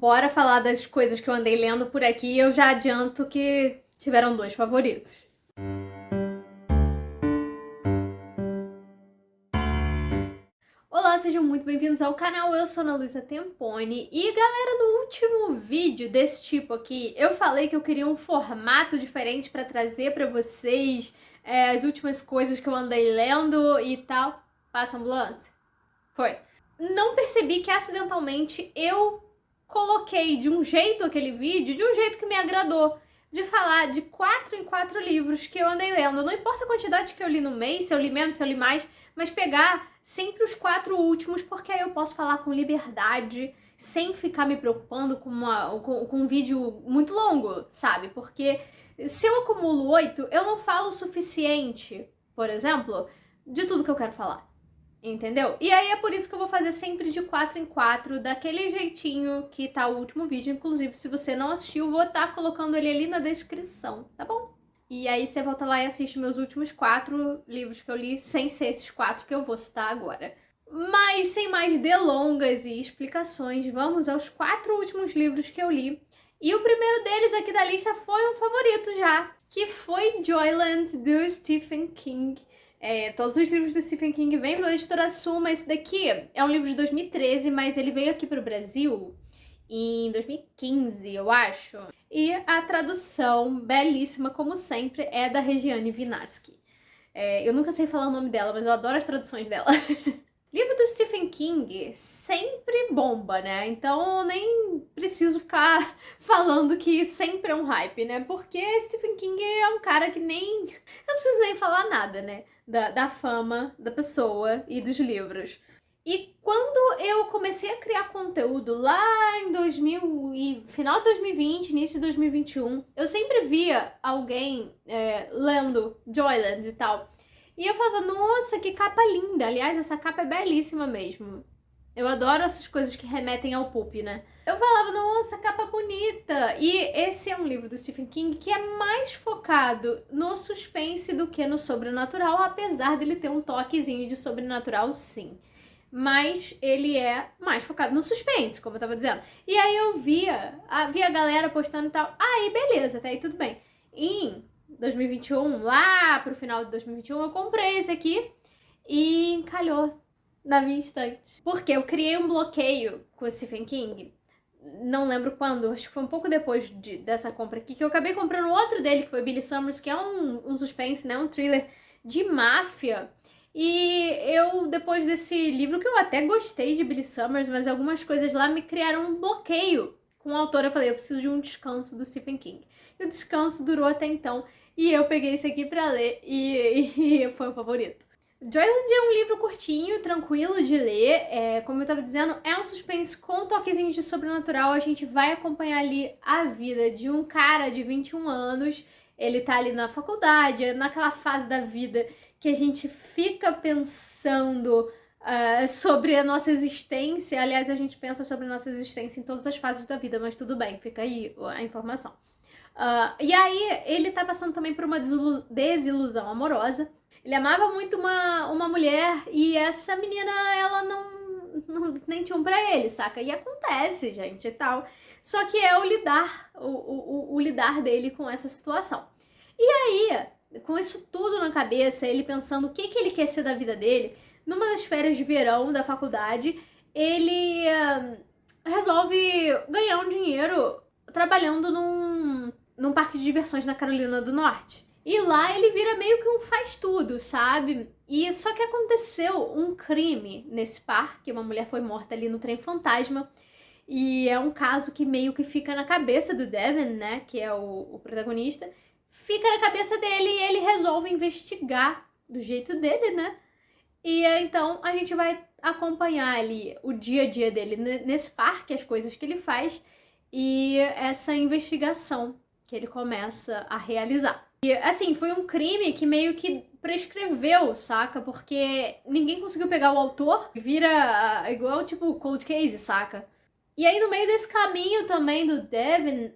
bora falar das coisas que eu andei lendo por aqui. Eu já adianto que tiveram 2 favoritos. Olá, sejam muito bem-vindos ao canal, eu sou Ana Luísa Temponi. E galera, no último vídeo desse tipo aqui, eu falei que eu queria um formato diferente pra trazer pra vocês as últimas coisas que eu andei lendo e tal. Passa a ambulância? Foi. Não percebi que acidentalmente eu coloquei de um jeito aquele vídeo, de um jeito que me agradou, de falar de 4 em 4 livros que eu andei lendo. Não importa a quantidade que eu li no mês, se eu li menos, se eu li mais, mas pegar sempre os 4 últimos, porque aí eu posso falar com liberdade, sem ficar me preocupando com um vídeo muito longo, sabe? Porque se eu acumulo 8, eu não falo o suficiente, por exemplo, de tudo que eu quero falar. Entendeu? E aí é por isso que eu vou fazer sempre de 4 em 4, daquele jeitinho que tá o último vídeo. Inclusive, se você não assistiu, vou estar colocando ele ali na descrição, tá bom? E aí você volta lá e assiste meus últimos 4 livros que eu li, sem ser esses 4 que eu vou citar agora. Mas sem mais delongas e explicações, vamos aos 4 últimos livros que eu li. E o primeiro deles aqui da lista foi um favorito já, que foi Joyland, do Stephen King. Todos os livros do Stephen King vêm pela editora Suma. Esse daqui é um livro de 2013, mas ele veio aqui pro Brasil em 2015, eu acho. E a tradução, belíssima como sempre, é da Regiane Winiarski. Eu nunca sei falar o nome dela, mas eu adoro as traduções dela. Livro do Stephen King sempre bomba, né? Então nem preciso ficar falando que sempre é um hype, né? Porque Stephen King é um cara que nem... Eu não preciso nem falar nada, né? Da fama da pessoa e dos livros. E quando eu comecei a criar conteúdo lá em final de 2020, início de 2021, eu sempre via alguém lendo Joyland e tal. E eu falava, nossa, que capa linda. Aliás, essa capa é belíssima mesmo. Eu adoro essas coisas que remetem ao pulp, né? Eu falava, nossa, capa bonita. E esse é um livro do Stephen King que é mais focado no suspense do que no sobrenatural, apesar dele ter um toquezinho de sobrenatural, sim. Mas ele é mais focado no suspense, como eu tava dizendo. E aí eu via a galera postando e tal. Aí, beleza, até aí tudo bem. Em 2021, lá pro final de 2021, eu comprei esse aqui e encalhou na minha estante. Porque eu criei um bloqueio com o Stephen King, não lembro quando, acho que foi um pouco depois dessa compra aqui, que eu acabei comprando outro dele, que foi Billy Summers, que é um suspense, né, um thriller de máfia. E eu, depois desse livro, que eu até gostei de Billy Summers, mas algumas coisas lá me criaram um bloqueio com o autor. Eu falei, eu preciso de um descanso do Stephen King. E o descanso durou até então. E eu peguei esse aqui pra ler e foi o favorito. Joyland é um livro curtinho, tranquilo de ler. Como eu tava dizendo, é um suspense com toquezinhos de sobrenatural. A gente vai acompanhar ali a vida de um cara de 21 anos. Ele tá ali na faculdade, naquela fase da vida que a gente fica pensando sobre a nossa existência. Aliás, a gente pensa sobre a nossa existência em todas as fases da vida, mas tudo bem, fica aí a informação. E aí, ele tá passando também por uma desilusão amorosa. Ele amava muito uma mulher e essa menina, ela não nem tinha um pra ele, saca? E acontece, gente, e tal. Só que é o lidar dele com essa situação. E aí, com isso tudo na cabeça, ele pensando o que ele quer ser da vida dele, numa das férias de verão da faculdade, ele resolve ganhar um dinheiro trabalhando num parque de diversões na Carolina do Norte. E lá ele vira meio que um faz-tudo, sabe? E só que aconteceu um crime nesse parque, uma mulher foi morta ali no trem fantasma, e é um caso que meio que fica na cabeça do Devin, né, que é o protagonista, fica na cabeça dele e ele resolve investigar do jeito dele, né? E então a gente vai acompanhar ali o dia a dia dele nesse parque, as coisas que ele faz e essa investigação que ele começa a realizar. E assim, foi um crime que meio que prescreveu, saca? Porque ninguém conseguiu pegar o autor, vira igual tipo cold case, saca? E aí no meio desse caminho também do Devin,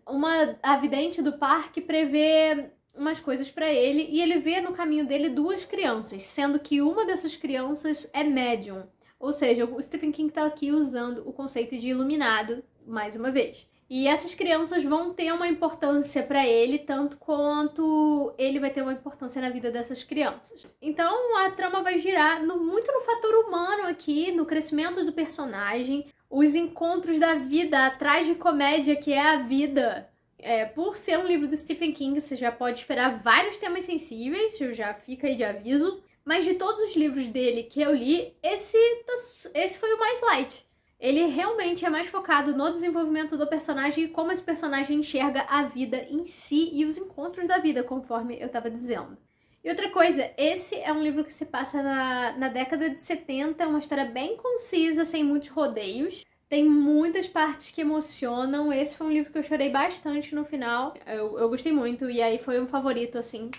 a vidente do parque prevê umas coisas pra ele e ele vê no caminho dele 2 crianças, sendo que uma dessas crianças é médium. Ou seja, o Stephen King tá aqui usando o conceito de iluminado mais uma vez. E essas crianças vão ter uma importância para ele, tanto quanto ele vai ter uma importância na vida dessas crianças. Então a trama vai girar muito no fator humano aqui, no crescimento do personagem, os encontros da vida, a tragicomédia que é a vida. Por ser um livro do Stephen King, você já pode esperar vários temas sensíveis, já fica aí de aviso. Mas de todos os livros dele que eu li, esse foi o mais light. Ele realmente é mais focado no desenvolvimento do personagem e como esse personagem enxerga a vida em si e os encontros da vida, conforme eu tava dizendo. E outra coisa, esse é um livro que se passa na década de 70, é uma história bem concisa, sem muitos rodeios. Tem muitas partes que emocionam. Esse foi um livro que eu chorei bastante no final. Eu gostei muito e aí foi um favorito, assim,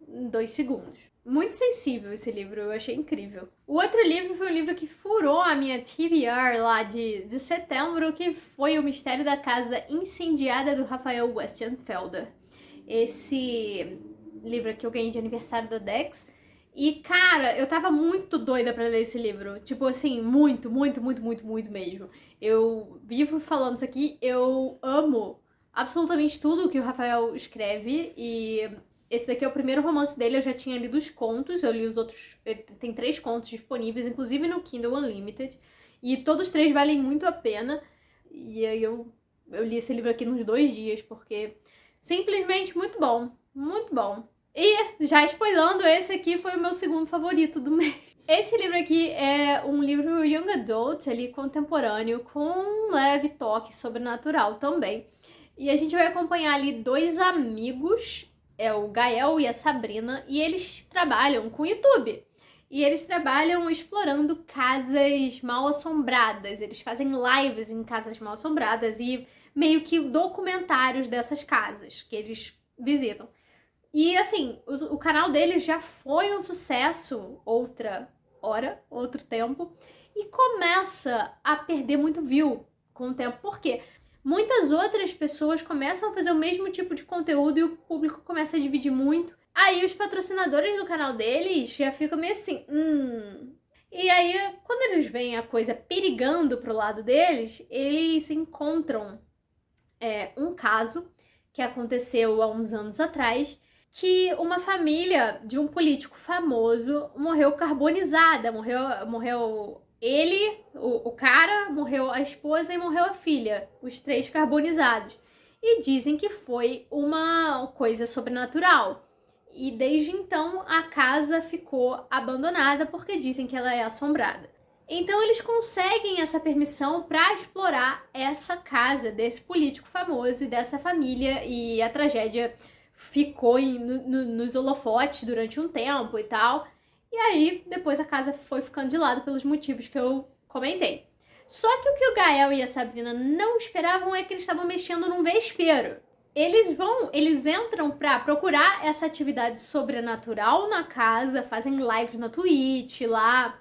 em 2 segundos. Muito sensível esse livro, eu achei incrível. O outro livro foi um livro que furou a minha TBR lá de setembro, que foi O Mistério da Casa Incendiada, do Rafael Westenfelder. Esse livro aqui eu ganhei de aniversário da Dex. E, cara, eu tava muito doida pra ler esse livro. Tipo assim, muito mesmo. Eu vivo falando isso aqui, eu amo absolutamente tudo que o Rafael escreve e esse daqui é o primeiro romance dele, eu já tinha lido os contos, eu li os outros, tem 3 contos disponíveis, inclusive no Kindle Unlimited, e todos 3 valem muito a pena, e aí eu li esse livro aqui nos 2 dias, porque simplesmente muito bom, muito bom. E, já spoilando, esse aqui foi o meu segundo favorito do mês. Esse livro aqui é um livro young adult, ali, contemporâneo, com um leve toque sobrenatural também. E a gente vai acompanhar ali 2 amigos, o Gael e a Sabrina, e eles trabalham com YouTube. E eles trabalham explorando casas mal assombradas. Eles fazem lives em casas mal assombradas e meio que documentários dessas casas que eles visitam. E assim, o canal deles já foi um sucesso outra hora, outro tempo, e começa a perder muito view com o tempo. Por quê? Muitas outras pessoas começam a fazer o mesmo tipo de conteúdo e o público começa a dividir muito. Aí os patrocinadores do canal deles já ficam meio assim, E aí, quando eles veem a coisa perigando pro lado deles, eles encontram um caso que aconteceu há uns anos atrás, que uma família de um político famoso morreu carbonizada, morreu ele, o cara, morreu a esposa e morreu a filha, os 3 carbonizados. E dizem que foi uma coisa sobrenatural. E desde então a casa ficou abandonada porque dizem que ela é assombrada. Então eles conseguem essa permissão para explorar essa casa desse político famoso e dessa família, e a tragédia ficou nos holofotes durante um tempo e tal. E aí, depois a casa foi ficando de lado pelos motivos que eu comentei. Só que o que o Gael e a Sabrina não esperavam é que eles estavam mexendo num vespeiro. Eles entram pra procurar essa atividade sobrenatural na casa, fazem lives na Twitch lá,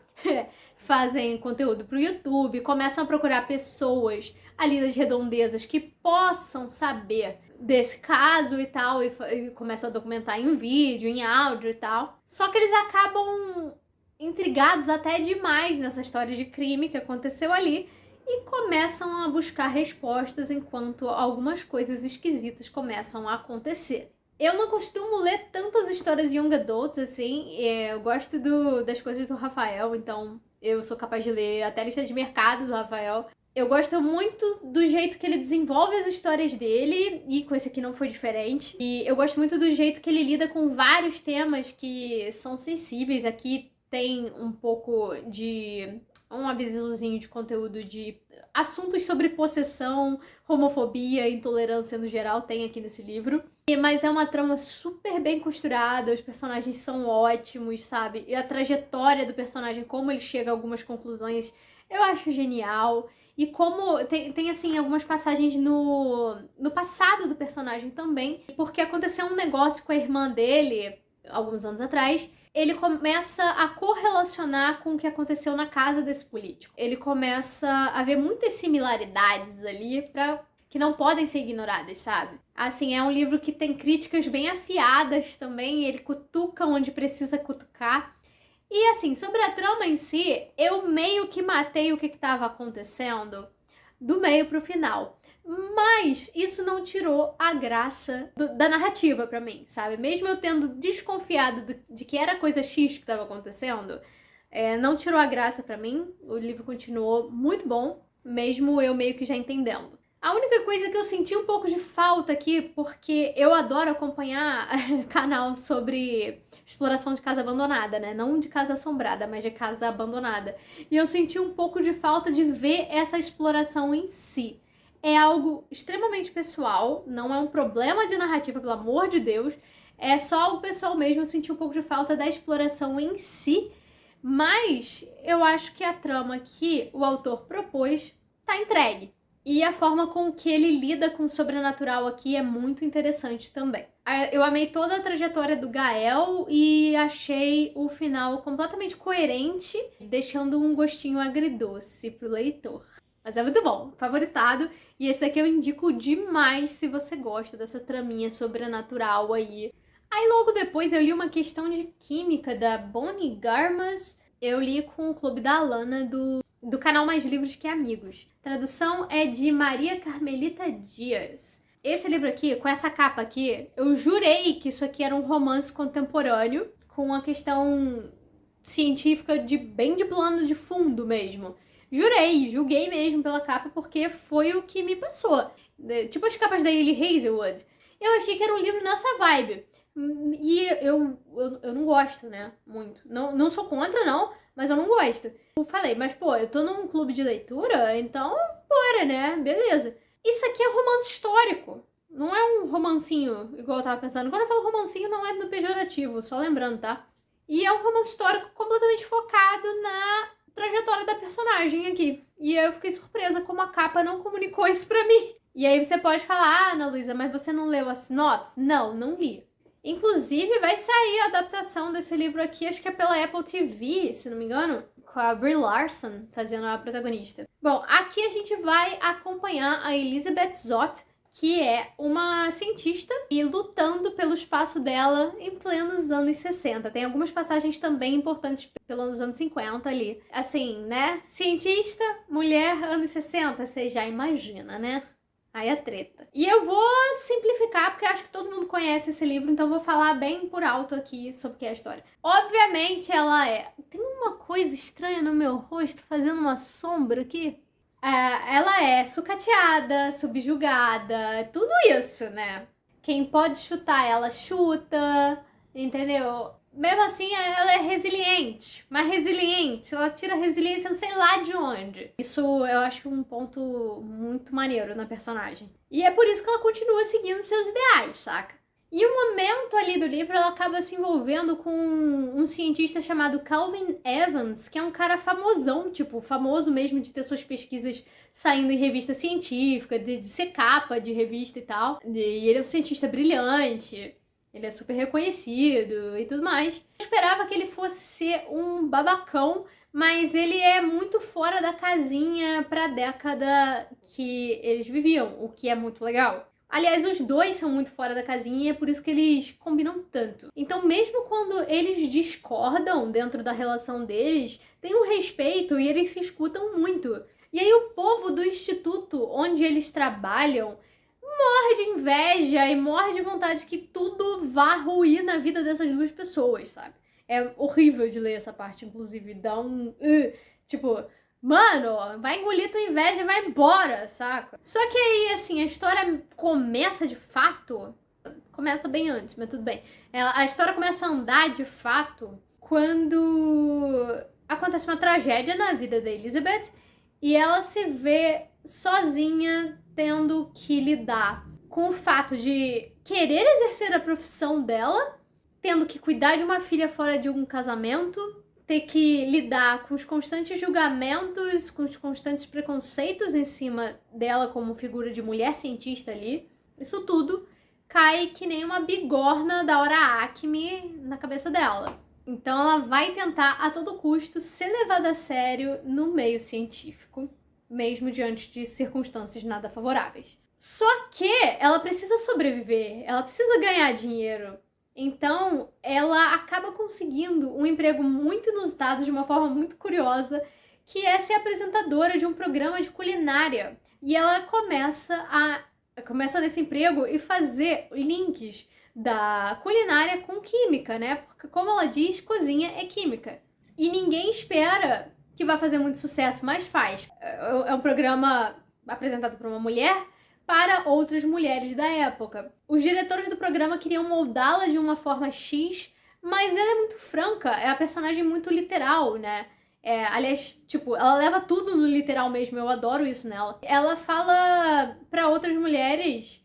fazem conteúdo pro YouTube, começam a procurar pessoas ali das redondezas que possam saber desse caso e tal, e começam a documentar em vídeo, em áudio e tal. Só que eles acabam intrigados até demais nessa história de crime que aconteceu ali e começam a buscar respostas enquanto algumas coisas esquisitas começam a acontecer. Eu não costumo ler tantas histórias young adults, assim, eu gosto das coisas do Rafael, então eu sou capaz de ler até a lista de mercado do Rafael. Eu gosto muito do jeito que ele desenvolve as histórias dele, e com esse aqui não foi diferente. E eu gosto muito do jeito que ele lida com vários temas que são sensíveis. Aqui tem um pouco de um avisozinho de conteúdo de assuntos sobre possessão, homofobia, intolerância no geral, tem aqui nesse livro. Mas é uma trama super bem costurada, os personagens são ótimos, sabe? E a trajetória do personagem, como ele chega a algumas conclusões, eu acho genial. E como tem assim, algumas passagens no passado do personagem também, porque aconteceu um negócio com a irmã dele, alguns anos atrás, ele começa a correlacionar com o que aconteceu na casa desse político. Ele começa a ver muitas similaridades ali que não podem ser ignoradas, sabe? Assim, é um livro que tem críticas bem afiadas também, ele cutuca onde precisa cutucar. E assim, sobre a trama em si, eu meio que matei o que estava acontecendo do meio pro final. Mas isso não tirou a graça da narrativa pra mim, sabe? Mesmo eu tendo desconfiado de que era coisa X que tava acontecendo, não tirou a graça pra mim. O livro continuou muito bom, mesmo eu meio que já entendendo. A única coisa que eu senti um pouco de falta aqui, porque eu adoro acompanhar canal sobre exploração de casa abandonada, né? Não de casa assombrada, mas de casa abandonada. E eu senti um pouco de falta de ver essa exploração em si. É algo extremamente pessoal, não é um problema de narrativa, pelo amor de Deus. É só o pessoal mesmo, eu senti um pouco de falta da exploração em si. Mas eu acho que a trama que o autor propôs tá entregue. E a forma com que ele lida com o sobrenatural aqui é muito interessante também. Eu amei toda a trajetória do Gael e achei o final completamente coerente, deixando um gostinho agridoce pro leitor. Mas é muito bom, favoritado. E esse daqui eu indico demais se você gosta dessa traminha sobrenatural aí. Aí logo depois eu li uma questão de química da Bonnie Garmas. Eu li com o Clube da Alana do canal Mais Livros que Amigos. A tradução é de Maria Carmelita Dias. Esse livro aqui, com essa capa aqui, eu jurei que isso aqui era um romance contemporâneo, com uma questão científica bem de plano de fundo mesmo. Julguei mesmo pela capa, porque foi o que me passou. Tipo as capas da Ellie Hazelwood. Eu achei que era um livro nessa vibe. E eu não gosto, né? Muito. Não sou contra, não, mas eu não gosto. Eu falei, mas pô, eu tô num clube de leitura, então bora, né? Beleza. Isso aqui é romance histórico. Não é um romancinho, igual eu tava pensando. Quando eu falo romancinho, não é do pejorativo, só lembrando, tá? E é um romance histórico completamente focado na trajetória da personagem aqui. E eu fiquei surpresa como a capa não comunicou isso pra mim. E aí você pode falar, Ana Luísa, mas você não leu a sinopse? Não li. Inclusive, vai sair a adaptação desse livro aqui, acho que é pela Apple TV, se não me engano, com a Brie Larson fazendo a protagonista. Bom, aqui a gente vai acompanhar a Elizabeth Zott, que é uma cientista e lutando pelo espaço dela em plenos anos 60. Tem algumas passagens também importantes pelos anos 50 ali. Assim, né? Cientista, mulher, anos 60, você já imagina, né? Aí é treta. E eu vou simplificar, porque acho que todo mundo conhece esse livro, então vou falar bem por alto aqui sobre o que é a história. Obviamente ela é... Tem uma coisa estranha no meu rosto, fazendo uma sombra aqui. Ela é sucateada, subjugada, tudo isso, né? Quem pode chutar ela chuta, entendeu? Mesmo assim, ela é resiliente, mas resiliente, ela tira a resiliência não sei lá de onde. Isso eu acho um ponto muito maneiro na personagem. E é por isso que ela continua seguindo seus ideais, saca? E um momento ali do livro, ela acaba se envolvendo com um cientista chamado Calvin Evans, que é um cara famosão, tipo, famoso mesmo de ter suas pesquisas saindo em revista científica, de ser capa de revista e tal. E ele é um cientista brilhante. Ele é super reconhecido e tudo mais. Eu esperava que ele fosse ser um babacão, mas ele é muito fora da casinha pra década que eles viviam, o que é muito legal. Aliás, os dois são muito fora da casinha e é por isso que eles combinam tanto. Então, mesmo quando eles discordam dentro da relação deles, tem um respeito e eles se escutam muito. E aí o povo do instituto onde eles trabalham morre de inveja e morre de vontade que tudo vá ruir na vida dessas duas pessoas, sabe? É horrível de ler essa parte, inclusive, dá um... tipo, mano, vai engolir tua inveja e vai embora, saca? Só que aí, assim, a história começa de fato... Começa bem antes, mas tudo bem. A história começa a andar de fato quando acontece uma tragédia na vida da Elizabeth e ela se vê sozinha tendo que lidar com o fato de querer exercer a profissão dela, tendo que cuidar de uma filha fora de um casamento, ter que lidar com os constantes julgamentos, com os constantes preconceitos em cima dela como figura de mulher cientista ali. Isso tudo cai que nem uma bigorna da hora Acme na cabeça dela. Então ela vai tentar a todo custo ser levada a sério no meio científico, mesmo diante de circunstâncias nada favoráveis. Só que ela precisa sobreviver, ela precisa ganhar dinheiro. Então, ela acaba conseguindo um emprego muito inusitado, de uma forma muito curiosa, que é ser apresentadora de um programa de culinária E ela começa nesse emprego e fazer links da culinária com química, né? Porque, como ela diz, cozinha é química. E ninguém espera que vai fazer muito sucesso, mas faz. É um programa apresentado por uma mulher para outras mulheres da época. Os diretores do programa queriam moldá-la de uma forma X, mas ela é muito franca, é a personagem muito literal, né? Aliás, tipo, ela leva tudo no literal mesmo, eu adoro isso nela. Ela fala para outras mulheres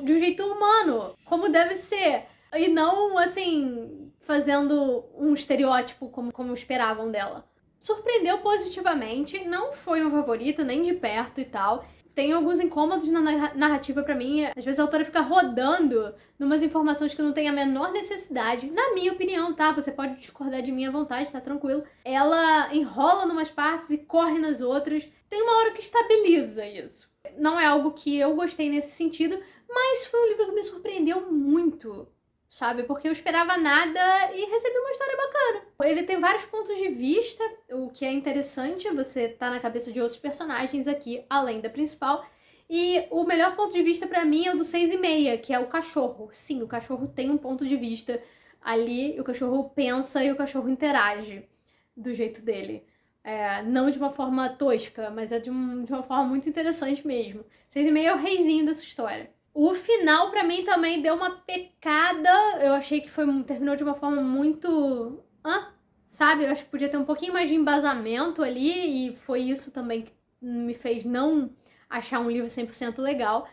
de um jeito humano, como deve ser. E não, assim, fazendo um estereótipo como esperavam dela. Surpreendeu positivamente, não foi um favorito, nem de perto e tal. Tem alguns incômodos na narrativa pra mim. Às vezes a autora fica rodando numas informações que não tem a menor necessidade. Na minha opinião, tá? Você pode discordar de mim à vontade, tá tranquilo. Ela enrola numas partes e corre nas outras. Tem uma hora que estabiliza isso. Não é algo que eu gostei nesse sentido, mas foi um livro que me surpreendeu muito, sabe? Porque eu esperava nada e recebi uma história bacana. Ele tem vários pontos de vista, o que é interessante, você tá na cabeça de outros personagens aqui, além da principal. E o melhor ponto de vista pra mim é o do 6,5, que é o cachorro. Sim, o cachorro tem um ponto de vista ali, o cachorro pensa e o cachorro interage do jeito dele. Não de uma forma tosca, mas de uma forma muito interessante mesmo. 6,5 é o reizinho dessa história. O final, pra mim, também deu uma pecada. Eu achei que terminou de uma forma muito... sabe? Eu acho que podia ter um pouquinho mais de embasamento ali. E foi isso também que me fez não achar um livro 100% legal.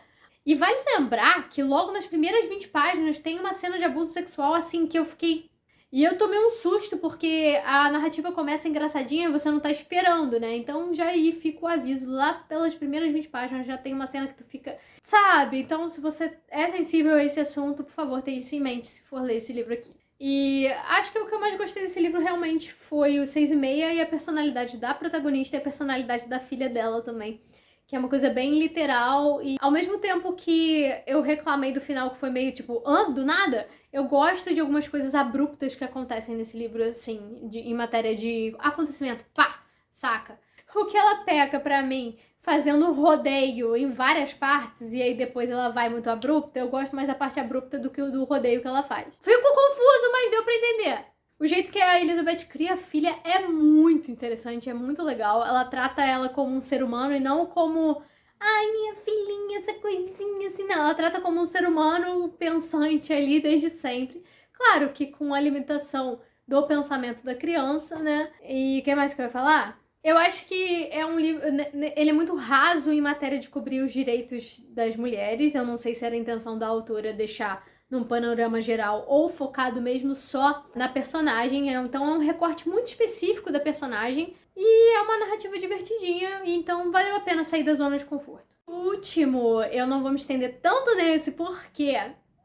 E vale lembrar que logo nas primeiras 20 páginas tem uma cena de abuso sexual, assim, que eu fiquei... E eu tomei um susto, porque a narrativa começa engraçadinha e você não tá esperando, né? Então já aí fica o aviso. Lá pelas primeiras 20 páginas já tem uma cena que tu fica... Sabe? Então, se você é sensível a esse assunto, por favor, tenha isso em mente se for ler esse livro aqui. E acho que o que eu mais gostei desse livro realmente foi o 6,5 e a personalidade da protagonista e a personalidade da filha dela também. Que é uma coisa bem literal e ao mesmo tempo que eu reclamei do final que foi meio tipo, do nada, eu gosto de algumas coisas abruptas que acontecem nesse livro, assim, em matéria de acontecimento, pá, saca? O que ela peca pra mim, fazendo um rodeio em várias partes e aí depois ela vai muito abrupta, eu gosto mais da parte abrupta do que o do rodeio que ela faz. Fico confuso, mas deu pra entender. O jeito que a Elizabeth cria a filha é muito interessante, é muito legal. Ela trata ela como um ser humano e não como... Ai, minha filhinha, essa coisinha assim. Não, ela trata como um ser humano pensante ali desde sempre. Claro que com a limitação do pensamento da criança, né? E o que mais que eu ia falar? Eu acho que é um livro... Ele é muito raso em matéria de cobrir os direitos das mulheres. Eu não sei se era a intenção da autora deixar num panorama geral ou focado mesmo só na personagem. Então é um recorte muito específico da personagem e é uma narrativa divertidinha, e então valeu a pena sair da zona de conforto. O último, eu não vou me estender tanto nesse porque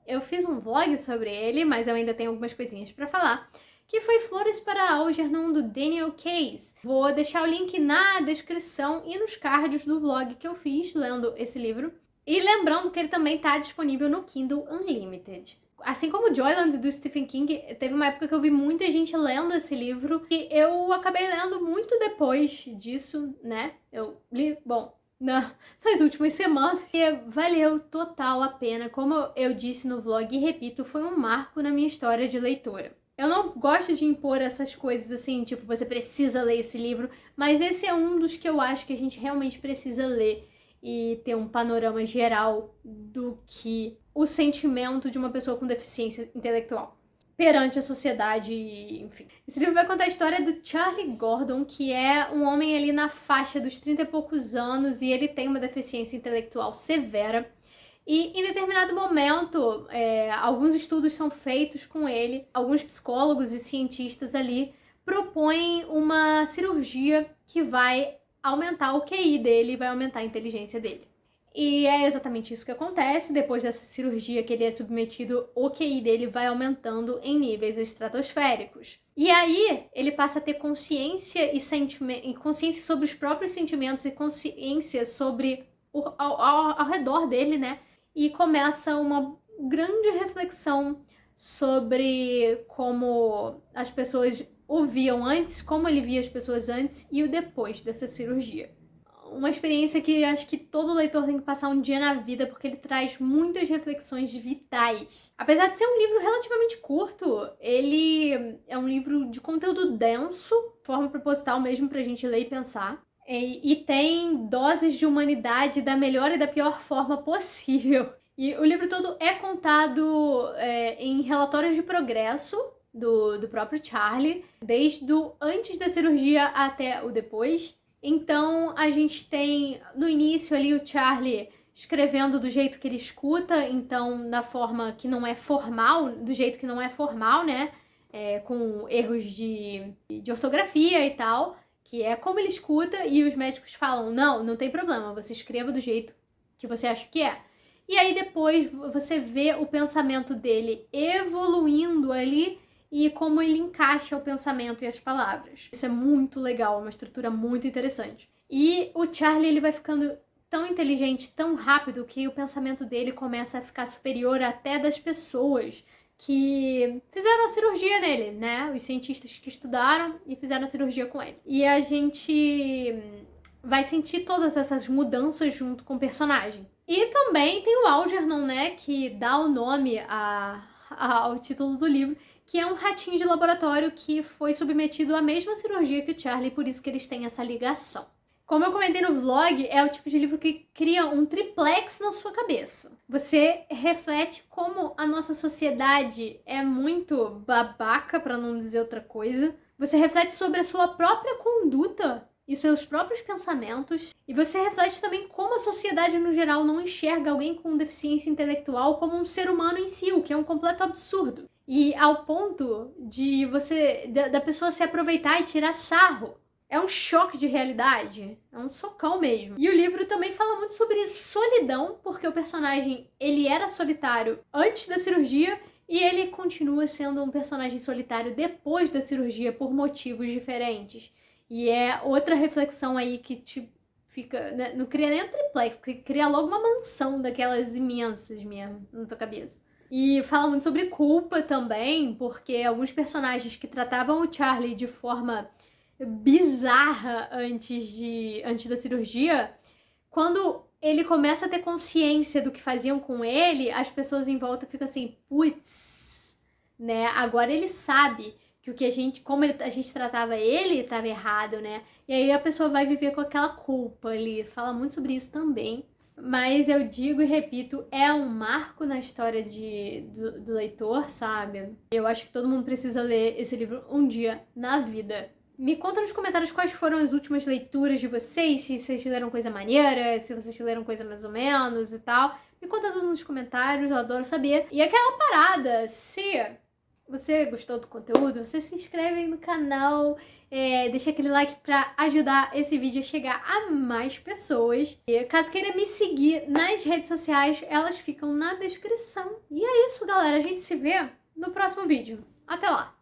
eu fiz um vlog sobre ele, mas eu ainda tenho algumas coisinhas pra falar, que foi Flores para Algernon, do Daniel Case. Vou deixar o link na descrição e nos cards do vlog que eu fiz lendo esse livro. E lembrando que ele também está disponível no Kindle Unlimited. Assim como Joyland do Stephen King, teve uma época que eu vi muita gente lendo esse livro e eu acabei lendo muito depois disso, né? Eu li, nas últimas semanas e valeu total a pena. Como eu disse no vlog e repito, foi um marco na minha história de leitora. Eu não gosto de impor essas coisas assim, tipo, você precisa ler esse livro, mas esse é um dos que eu acho que a gente realmente precisa ler e ter um panorama geral do que o sentimento de uma pessoa com deficiência intelectual perante a sociedade, enfim. Esse livro vai contar a história do Charlie Gordon, que é um homem ali na faixa dos 30 e poucos anos e ele tem uma deficiência intelectual severa. E em determinado momento, alguns estudos são feitos com ele, alguns psicólogos e cientistas ali propõem uma cirurgia que vai aumentar o QI dele e vai aumentar a inteligência dele. E é exatamente isso que acontece. Depois dessa cirurgia que ele é submetido, o QI dele vai aumentando em níveis estratosféricos. E aí ele passa a ter consciência e consciência sobre os próprios sentimentos e consciência sobre ao redor dele, né? E começa uma grande reflexão sobre como as pessoas o viam antes, como ele via as pessoas antes e o depois dessa cirurgia. uma experiência que acho que todo leitor tem que passar um dia na vida, porque ele traz muitas reflexões vitais. Apesar de ser um livro relativamente curto, ele é um livro de conteúdo denso, forma proposital mesmo pra gente ler e pensar. E tem doses de humanidade da melhor e da pior forma possível. E o livro todo é contado em relatórios de progresso do próprio Charlie, desde o antes da cirurgia até o depois. Então a gente tem no início ali o Charlie escrevendo do jeito que ele escuta, então da forma que não é formal, do jeito que não é formal, né? Com erros de ortografia e tal, que é como ele escuta, e os médicos falam, não tem problema, você escreva do jeito que você acha que é. E aí depois você vê o pensamento dele evoluindo ali e como ele encaixa o pensamento e as palavras. Isso é muito legal, uma estrutura muito interessante. E o Charlie, ele vai ficando tão inteligente, tão rápido, que o pensamento dele começa a ficar superior até das pessoas que fizeram a cirurgia nele, né? Os cientistas que estudaram e fizeram a cirurgia com ele. E a gente vai sentir todas essas mudanças junto com o personagem. E também tem o Algernon, né? Que dá o nome ao título do livro, que é um ratinho de laboratório que foi submetido à mesma cirurgia que o Charlie, por isso que eles têm essa ligação. Como eu comentei no vlog, é o tipo de livro que cria um triplex na sua cabeça. Você reflete como a nossa sociedade é muito babaca, para não dizer outra coisa. Você reflete sobre a sua própria conduta e seus próprios pensamentos. E você reflete também como a sociedade no geral não enxerga alguém com deficiência intelectual como um ser humano em si, o que é um completo absurdo. E ao ponto de da pessoa se aproveitar e tirar sarro. É um choque de realidade, é um socão mesmo. E o livro também fala muito sobre solidão, porque o personagem, ele era solitário antes da cirurgia e ele continua sendo um personagem solitário depois da cirurgia por motivos diferentes. E é outra reflexão aí que te fica, né? Não cria nem um triplex, cria logo uma mansão daquelas imensas mesmo na tua cabeça. E fala muito sobre culpa também, porque alguns personagens que tratavam o Charlie de forma bizarra antes da cirurgia, quando ele começa a ter consciência do que faziam com ele, as pessoas em volta ficam assim, putz, né? Agora ele sabe que como a gente tratava ele estava errado, né? E aí a pessoa vai viver com aquela culpa ali. Fala muito sobre isso também. Mas eu digo e repito, é um marco na história do leitor, sabe? Eu acho que todo mundo precisa ler esse livro um dia na vida. Me conta nos comentários quais foram as últimas leituras de vocês, se vocês leram coisa maneira, se vocês leram coisa mais ou menos e tal. Me conta tudo nos comentários, eu adoro saber. E aquela parada, se você gostou do conteúdo, você se inscreve aí no canal, deixa aquele like pra ajudar esse vídeo a chegar a mais pessoas. E caso queira me seguir nas redes sociais, elas ficam na descrição. E é isso, galera. A gente se vê no próximo vídeo. Até lá!